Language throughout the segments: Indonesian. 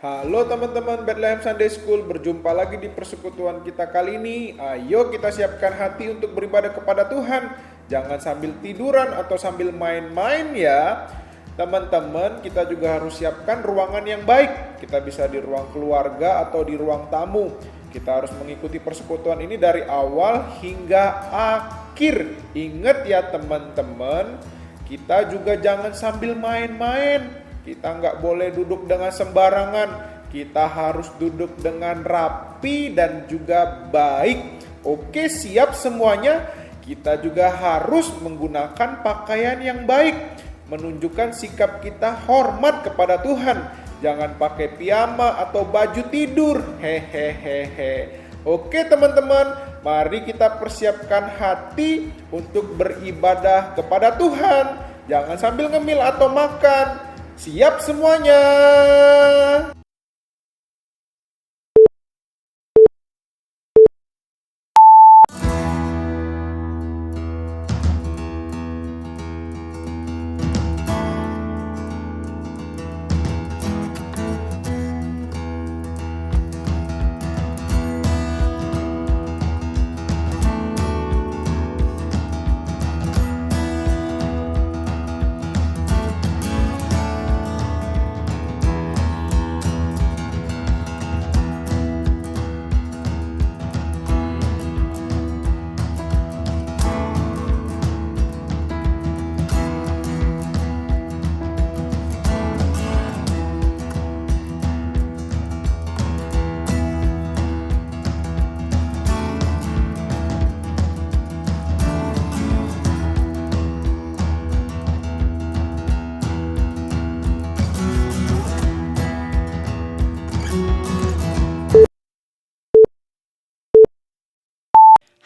Halo teman-teman Bethlehem Sunday School, berjumpa lagi di persekutuan kita kali ini. Ayo kita siapkan hati untuk beribadah kepada Tuhan. Jangan sambil tiduran atau sambil main-main ya. Teman-teman, kita juga harus siapkan ruangan yang baik. Kita bisa di ruang keluarga atau di ruang tamu. Kita harus mengikuti persekutuan ini dari awal hingga akhir. Ingat ya teman-teman, kita juga jangan sambil main-main. Kita nggak boleh duduk dengan sembarangan. Kita harus duduk dengan rapi dan juga baik. Oke, siap semuanya? Kita juga harus menggunakan pakaian yang baik, menunjukkan sikap kita hormat kepada Tuhan. Jangan pakai piyama atau baju tidur. Hehehehe. Oke teman-teman, mari kita persiapkan hati untuk beribadah kepada Tuhan. Jangan sambil ngemil atau makan. Siap semuanya?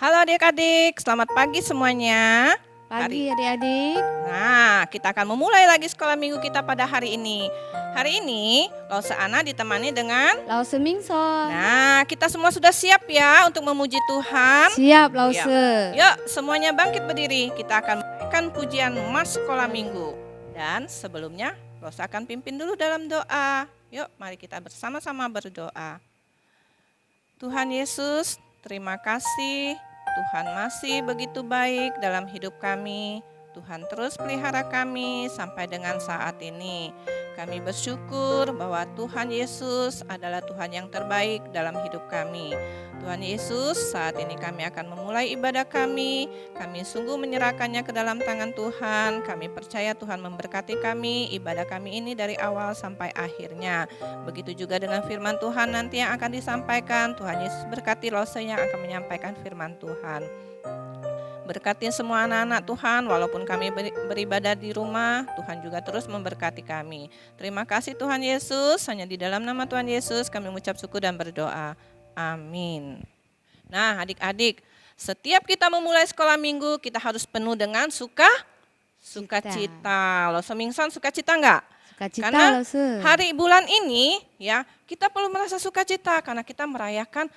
Halo adik-adik, selamat pagi semuanya. Pagi adik-adik. Nah, kita akan memulai lagi sekolah minggu kita pada hari ini. Hari ini, Lause Ana ditemani dengan Lause Mingson. Nah, kita semua sudah siap ya untuk memuji Tuhan. Siap Lause. Yuk, semuanya bangkit berdiri. Kita akan menaikkan pujian Mas Sekolah Minggu. Dan sebelumnya, Lause akan pimpin dulu dalam doa. Yuk, mari kita bersama-sama berdoa. Tuhan Yesus, terima kasih. Tuhan masih begitu baik dalam hidup kami. Tuhan terus pelihara kami sampai dengan saat ini. Kami bersyukur bahwa Tuhan Yesus adalah Tuhan yang terbaik dalam hidup kami. Tuhan Yesus, saat ini kami akan memulai ibadah kami. Kami sungguh menyerahkannya ke dalam tangan Tuhan. Kami percaya Tuhan memberkati kami, ibadah kami ini dari awal sampai akhirnya. Begitu juga dengan firman Tuhan nanti yang akan disampaikan. Tuhan Yesus berkati Lause yang akan menyampaikan firman Tuhan. Berkatin semua anak-anak Tuhan, walaupun kami beribadah di rumah, Tuhan juga terus memberkati kami. Terima kasih Tuhan Yesus, hanya di dalam nama Tuhan Yesus kami mengucap syukur dan berdoa. Amin. Nah adik-adik, setiap kita memulai sekolah minggu, kita harus penuh dengan sukacita. Lo semingsan sukacita enggak? Sukacita Karena Lause. hari bulan ini ya kita perlu merasa sukacita karena kita merayakan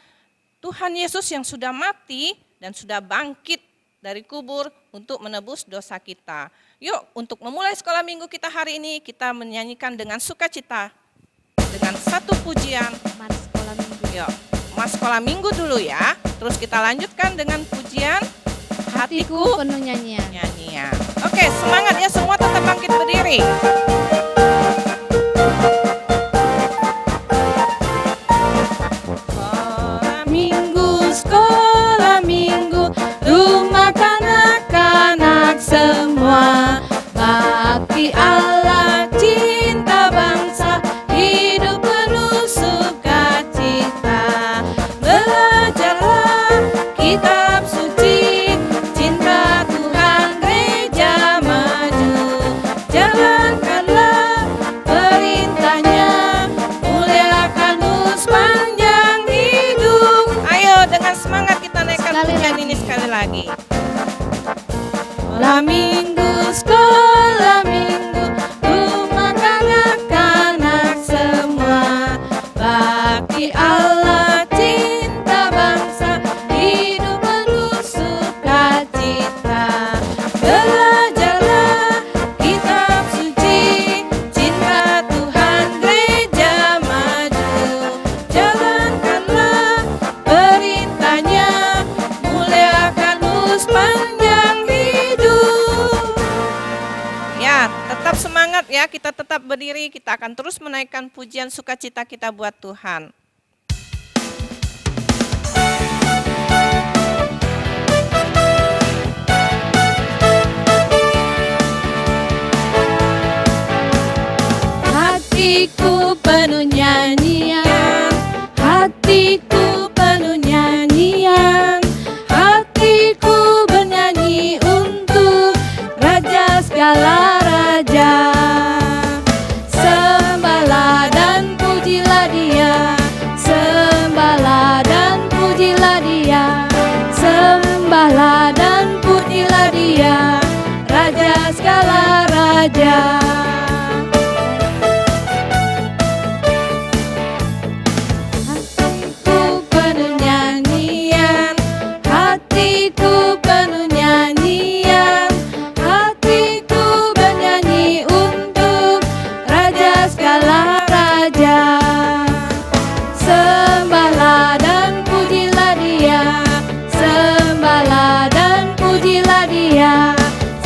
Tuhan Yesus yang sudah mati dan sudah bangkit dari kubur untuk menebus dosa kita. Yuk, untuk memulai sekolah minggu kita hari ini, kita menyanyikan dengan sukacita dengan satu pujian. Mas Sekolah Minggu. Yuk, Mas Sekolah Minggu dulu ya. Terus kita lanjutkan dengan pujian Hatiku penuh nyanyian. nyanyian. Oke, semangat ya semua, tetap bangkit berdiri. Sekolah Minggu, rumah kanak-kanak semua. Bakti Allah, cinta bangsa, hidup penuh sukacita. Belajarlah kitab suci, cinta Tuhan gereja maju. Jalankanlah perintahnya, muliakan sepanjang hidup. Ayo dengan semangat kita naikkan pujian ini sekali lagi. Sekolah minggu, rumah kanak-kanak semua. Bakti Allah, cinta bangsa, hidup penuh sukacita. Belajarlah kitab suci, cinta Tuhan gereja maju. ya, kita tetap berdiri, kita akan terus menaikkan pujian sukacita kita buat Tuhan. Hatiku penuh nyanyian, hatiku penuh nyanyian, hatiku bernyanyi untuk Raja segala raja. Sembahlah dan pujilah Dia, sembahlah dan pujilah Dia, sembahlah dan pujilah Dia, Raja segala raja.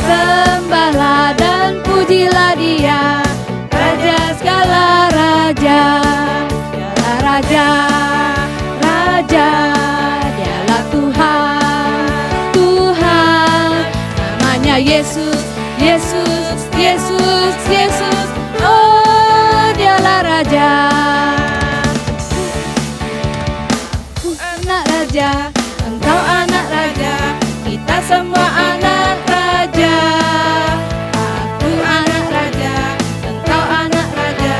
Sembahlah dan pujilah Dia, Raja segala raja. Dialah Raja, Raja, Dialah Tuhan, Tuhan. Namanya Yesus, Yesus, Yesus, Yesus. Oh, Dialah Raja. Anak Raja, Engkau anak Raja, kita semua anak Raja. Aku anak Raja, Engkau anak Raja,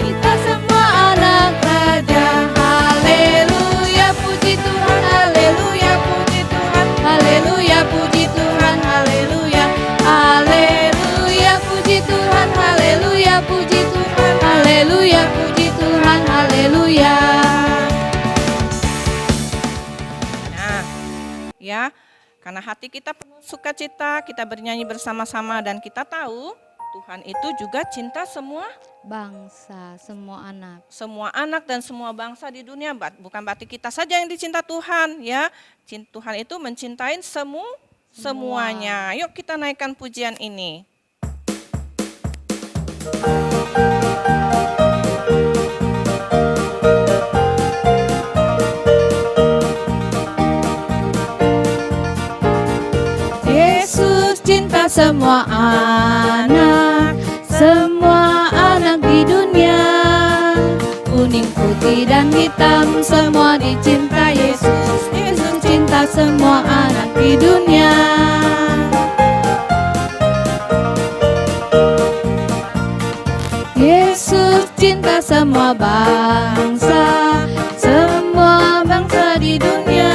kita semua anak Raja. Haleluya, puji Tuhan, haleluya, puji Tuhan, haleluya, puji Tuhan, haleluya, haleluya, puji Tuhan, haleluya, puji Tuhan, haleluya, puji Tuhan, haleluya. Nah, ya, karena hati kita penuh sukacita, kita bernyanyi bersama-sama dan kita tahu Tuhan itu juga cinta semua Bangsa, semua anak. dan semua bangsa di dunia. Bukan berarti kita saja yang dicinta Tuhan, ya. Tuhan itu mencintai semuanya. Yuk kita naikkan pujian ini. Yesus cinta semua anak di dunia. Kuning, putih, dan hitam semua dicinta Yesus. Yesus cinta semua anak di dunia. Yesus cinta semua bangsa di dunia.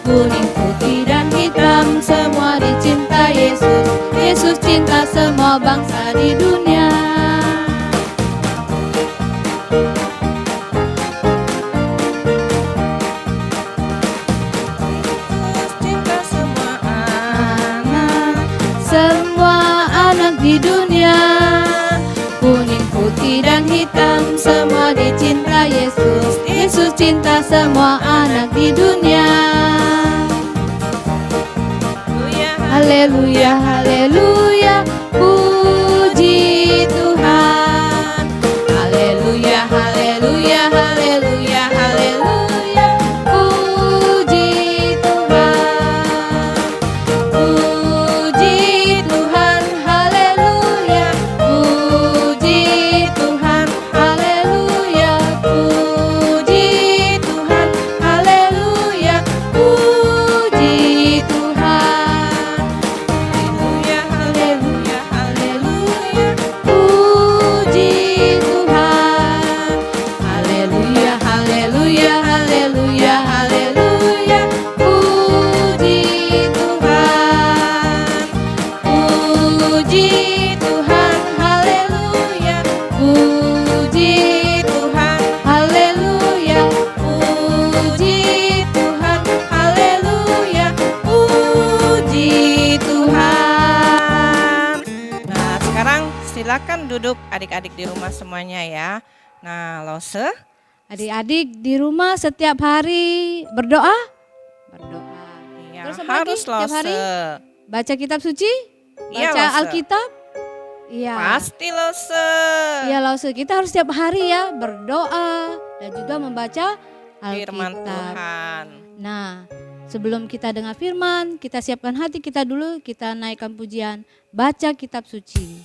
Kuning, putih, dan hitam semua dicinta Yesus. Yesus cinta semua bangsa di dunia. Yesus cinta semua anak di dunia. Kuning, putih, dan hitam semua dicinta Yesus. Yesus cinta semua anak di dunia. Haleluya, haleluya, puji Tuhan. Haleluya, haleluya, haleluya, haleluya, puji Tuhan. Puji Tuhan, haleluya, puji Tuhan, haleluya, puji Tuhan, haleluya, puji Tuhan. Silakan duduk adik-adik di rumah semuanya ya. Nah, Lose. Adik-adik di rumah setiap hari berdoa? Berdoa. Iya, Terus apa harus lagi? Setiap hari Lose. baca kitab suci? Iya, Baca Lose. Alkitab? Iya. Pasti Lose. Iya Lause, kita harus setiap hari ya berdoa dan juga membaca Firman Alkitab. Tuhan. Nah, sebelum kita dengar firman, kita siapkan hati kita dulu, kita naikkan pujian, baca kitab suci.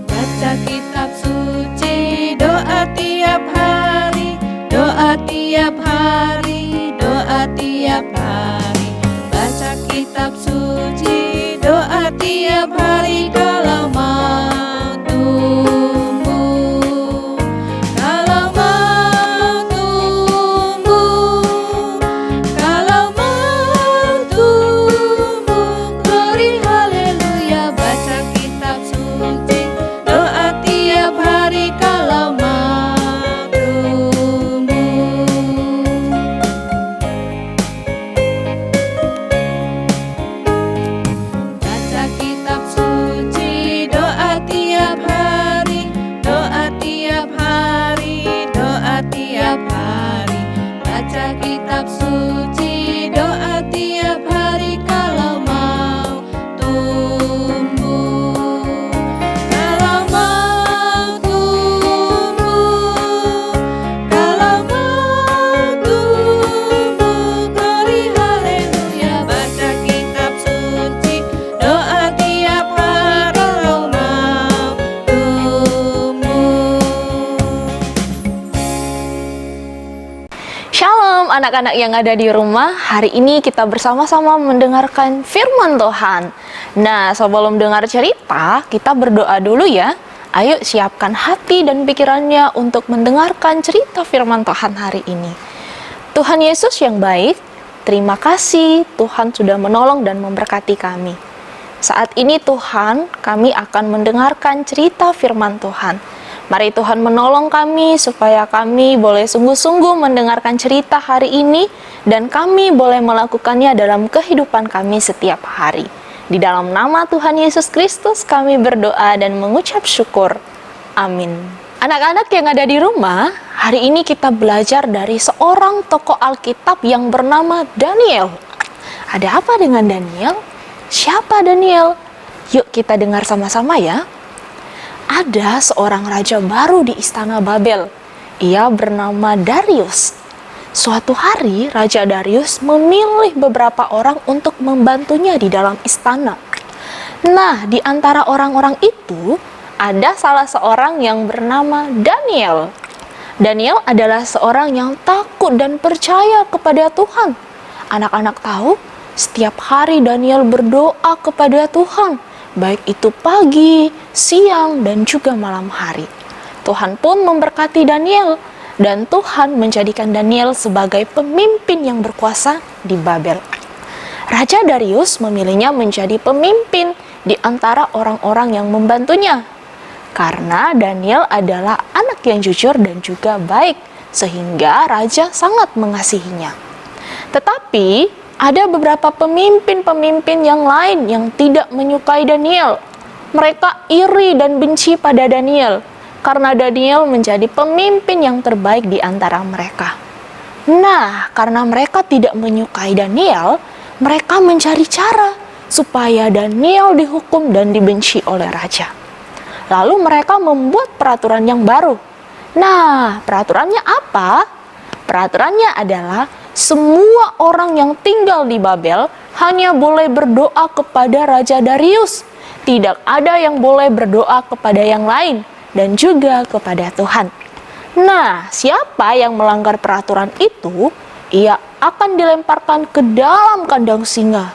Baca kitab suci, doa tiap hari, doa tiap hari, doa tiap hari. Baca kitab suci, doa tiap hari kalau mau tumbuh. Kalau mau tumbuh, kalau mau tumbuh, glory haleluya. Baca kitab suci, doa tiap hari kalau mau tumbuh. Baca kitab suci, doa tiap hari, doa tiap hari, doa tiap hari. Baca kitab suci, doa tiap hari kalau mau tumbuh. Kalau mau tumbuh, kalau mau tumbuh, glory haleluya. Baca kitab suci, doa tiap hari kalau mau tumbuh. Shalom anak-anak yang ada di rumah. Hari ini kita bersama-sama mendengarkan firman Tuhan. Nah, sebelum dengar cerita, kita berdoa dulu ya. Ayo siapkan hati dan pikirannya untuk mendengarkan cerita firman Tuhan hari ini. Tuhan Yesus yang baik, terima kasih Tuhan sudah menolong dan memberkati kami. Saat ini Tuhan, kami akan mendengarkan cerita firman Tuhan. Mari Tuhan menolong kami supaya kami boleh sungguh-sungguh mendengarkan cerita hari ini dan kami boleh melakukannya dalam kehidupan kami setiap hari. Di dalam nama Tuhan Yesus Kristus kami berdoa dan mengucap syukur. Amin. Anak-anak yang ada di rumah, hari ini kita belajar dari seorang tokoh Alkitab yang bernama Daniel. Ada apa dengan Daniel? Siapa Daniel? Yuk kita dengar sama-sama ya. Ada seorang raja baru di istana Babel. Ia bernama Darius. Suatu hari, Raja Darius memilih beberapa orang untuk membantunya di dalam istana. Nah, di antara orang-orang itu, ada salah seorang yang bernama Daniel. Daniel adalah seorang yang takut dan percaya kepada Tuhan. Anak-anak tahu, setiap hari Daniel berdoa kepada Tuhan, baik itu pagi, siang, dan juga malam hari. Tuhan pun memberkati Daniel, dan Tuhan menjadikan Daniel sebagai pemimpin yang berkuasa di Babel. Raja Darius memilihnya menjadi pemimpin di antara orang-orang yang membantunya, karena Daniel adalah anak yang jujur dan juga baik, sehingga raja sangat mengasihinya. Tetapi ada beberapa pemimpin-pemimpin yang lain yang tidak menyukai Daniel. Mereka iri dan benci pada Daniel, karena Daniel menjadi pemimpin yang terbaik di antara mereka. Nah, karena mereka tidak menyukai Daniel, mereka mencari cara supaya Daniel dihukum dan dibenci oleh raja. Lalu mereka membuat peraturan yang baru. Nah, peraturannya apa? Peraturannya adalah semua orang yang tinggal di Babel hanya boleh berdoa kepada Raja Darius. Tidak ada yang boleh berdoa kepada yang lain dan juga kepada Tuhan. Nah, siapa yang melanggar peraturan itu, ia akan dilemparkan ke dalam kandang singa.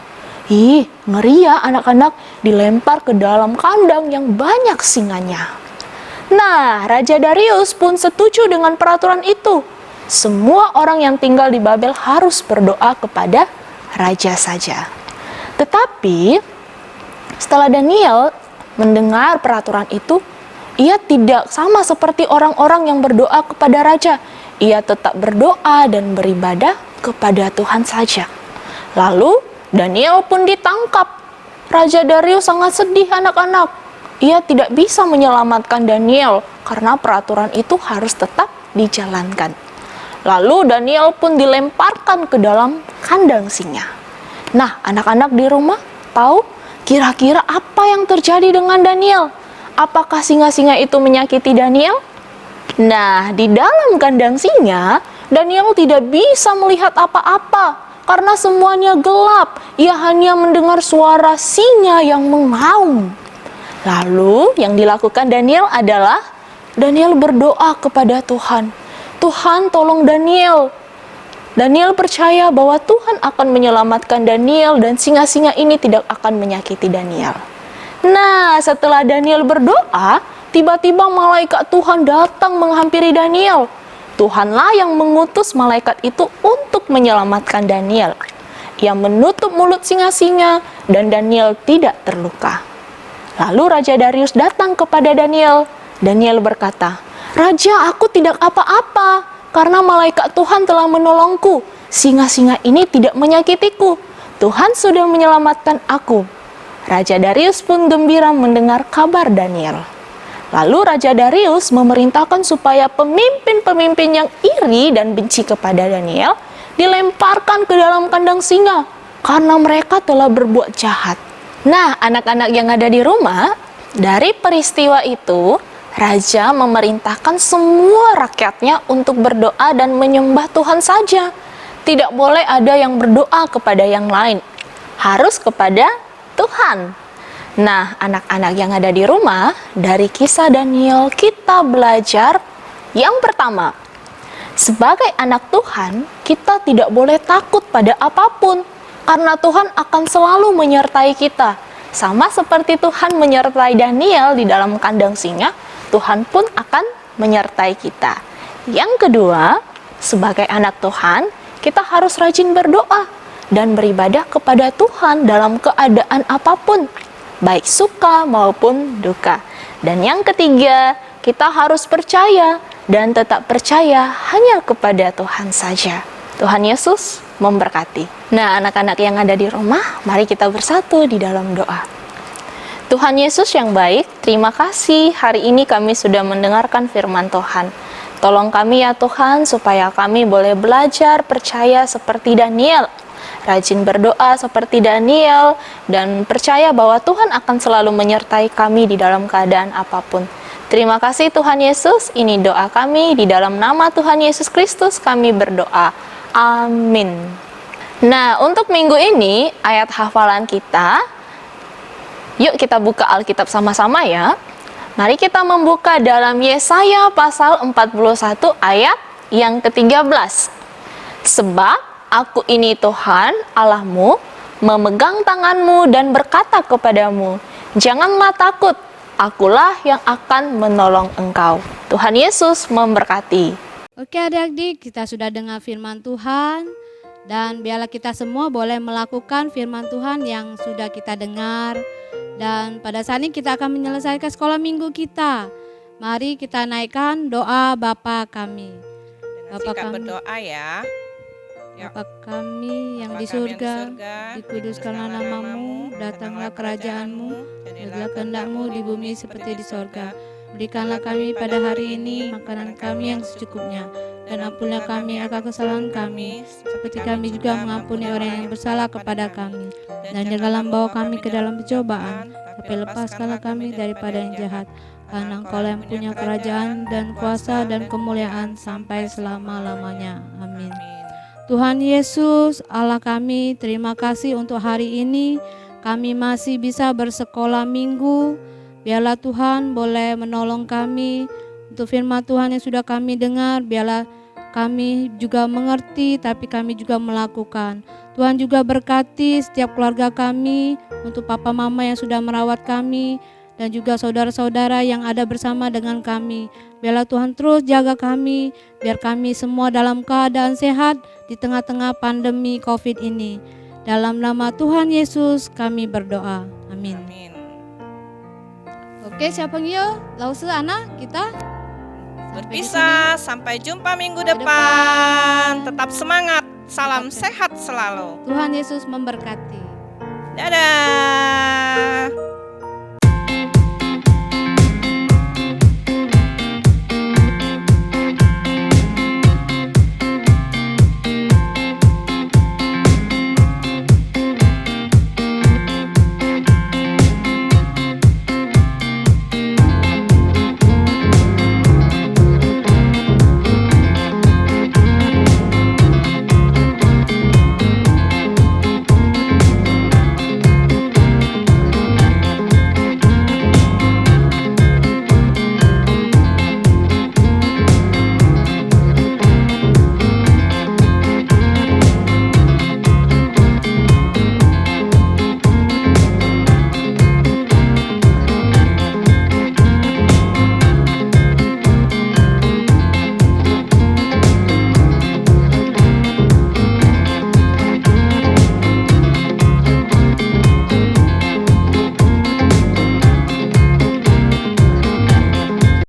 Ih, ngeri ya anak-anak, dilempar ke dalam kandang yang banyak singanya. Nah, Raja Darius pun setuju dengan peraturan itu. Semua orang yang tinggal di Babel harus berdoa kepada raja saja. Tetapi setelah Daniel mendengar peraturan itu, ia tidak sama seperti orang-orang yang berdoa kepada raja. Ia tetap berdoa dan beribadah kepada Tuhan saja. Lalu Daniel pun ditangkap. Raja Darius sangat sedih anak-anak. Ia tidak bisa menyelamatkan Daniel karena peraturan itu harus tetap dijalankan. Lalu Daniel pun dilemparkan ke dalam kandang singa. Nah, anak-anak di rumah tahu kira-kira apa yang terjadi dengan Daniel? Apakah singa-singa itu menyakiti Daniel? Nah, di dalam kandang singa, Daniel tidak bisa melihat apa-apa karena semuanya gelap. Ia hanya mendengar suara singa yang mengaum. Lalu, yang dilakukan Daniel adalah Daniel berdoa kepada Tuhan. Tuhan, tolong Daniel. Daniel percaya bahwa Tuhan akan menyelamatkan Daniel dan singa-singa ini tidak akan menyakiti Daniel. Nah, setelah Daniel berdoa, tiba-tiba malaikat Tuhan datang menghampiri Daniel. Tuhanlah yang mengutus malaikat itu untuk menyelamatkan Daniel. Ia menutup mulut singa-singa dan Daniel tidak terluka. Lalu Raja Darius datang kepada Daniel. Daniel berkata, "Raja, aku tidak apa-apa karena malaikat Tuhan telah menolongku. Singa-singa ini tidak menyakitiku. Tuhan sudah menyelamatkan aku." Raja Darius pun gembira mendengar kabar Daniel. Lalu Raja Darius memerintahkan supaya pemimpin-pemimpin yang iri dan benci kepada Daniel dilemparkan ke dalam kandang singa karena mereka telah berbuat jahat. Nah, anak-anak yang ada di rumah, dari peristiwa itu, Raja memerintahkan semua rakyatnya untuk berdoa dan menyembah Tuhan saja. Tidak boleh ada yang berdoa kepada yang lain. Harus kepada Tuhan. Nah, anak-anak yang ada di rumah, dari kisah Daniel kita belajar yang pertama. Sebagai anak Tuhan, kita tidak boleh takut pada apapun. Karena Tuhan akan selalu menyertai kita. Sama seperti Tuhan menyertai Daniel di dalam kandang singa, Tuhan pun akan menyertai kita. Yang kedua, sebagai anak Tuhan, kita harus rajin berdoa dan beribadah kepada Tuhan dalam keadaan apapun, baik suka maupun duka. Dan yang ketiga, kita harus percaya dan tetap percaya hanya kepada Tuhan saja. Tuhan Yesus memberkati. Nah, anak-anak yang ada di rumah, mari kita bersatu di dalam doa. Tuhan Yesus yang baik, terima kasih hari ini kami sudah mendengarkan firman Tuhan. Tolong kami ya Tuhan, supaya kami boleh belajar percaya seperti Daniel, rajin berdoa seperti Daniel, dan percaya bahwa Tuhan akan selalu menyertai kami di dalam keadaan apapun. Terima kasih Tuhan Yesus, ini doa kami, di dalam nama Tuhan Yesus Kristus kami berdoa. Amin. Nah, untuk minggu ini, ayat hafalan kita, yuk kita buka Alkitab sama-sama ya. Mari kita membuka dalam Yesaya pasal 41 ayat yang ke-13. Sebab aku ini Tuhan Allahmu, memegang tanganmu dan berkata kepadamu, janganlah takut, akulah yang akan menolong engkau. Tuhan Yesus memberkati. Oke adik-adik, kita sudah dengar firman Tuhan. Dan biarlah kita semua boleh melakukan firman Tuhan yang sudah kita dengar. Dan pada saat ini kita akan menyelesaikan sekolah minggu kita. Mari kita naikkan doa Bapa kami. Bapa kami berdoa ya. Bapa kami yang di surga, dikuduskanlah namamu, datanglah kerajaanmu, jadilah kehendak-Mu di bumi seperti di sorga. Berikanlah kami pada hari ini makanan kami yang secukupnya, dan ampunilah kami akan kesalahan kami, seperti kami juga mengampuni orang yang bersalah kepada kami. Dan janganlah membawa kami ke dalam pencobaan, tapi lepaskanlah kami daripada yang jahat. Karena Engkau yang punya kerajaan dan kuasa dan kemuliaan sampai selama-lamanya. Amin. Tuhan Yesus, Allah kami, terima kasih untuk hari ini. Kami masih bisa bersekolah minggu. Biarlah Tuhan boleh menolong kami untuk firman Tuhan yang sudah kami dengar. Biarlah kami juga mengerti, tapi kami juga melakukan. Tuhan juga berkati setiap keluarga kami, untuk papa mama yang sudah merawat kami, dan juga saudara-saudara yang ada bersama dengan kami. Biarlah Tuhan terus jaga kami, biar kami semua dalam keadaan sehat di tengah-tengah pandemi COVID ini. Dalam nama Tuhan Yesus kami berdoa. Amin. Amin. Oke, siapa ngio? Lause Ana, kita Berpisah, sampai jumpa minggu depan. Tetap semangat, salam sehat selalu. Tuhan Yesus memberkati. Dadah.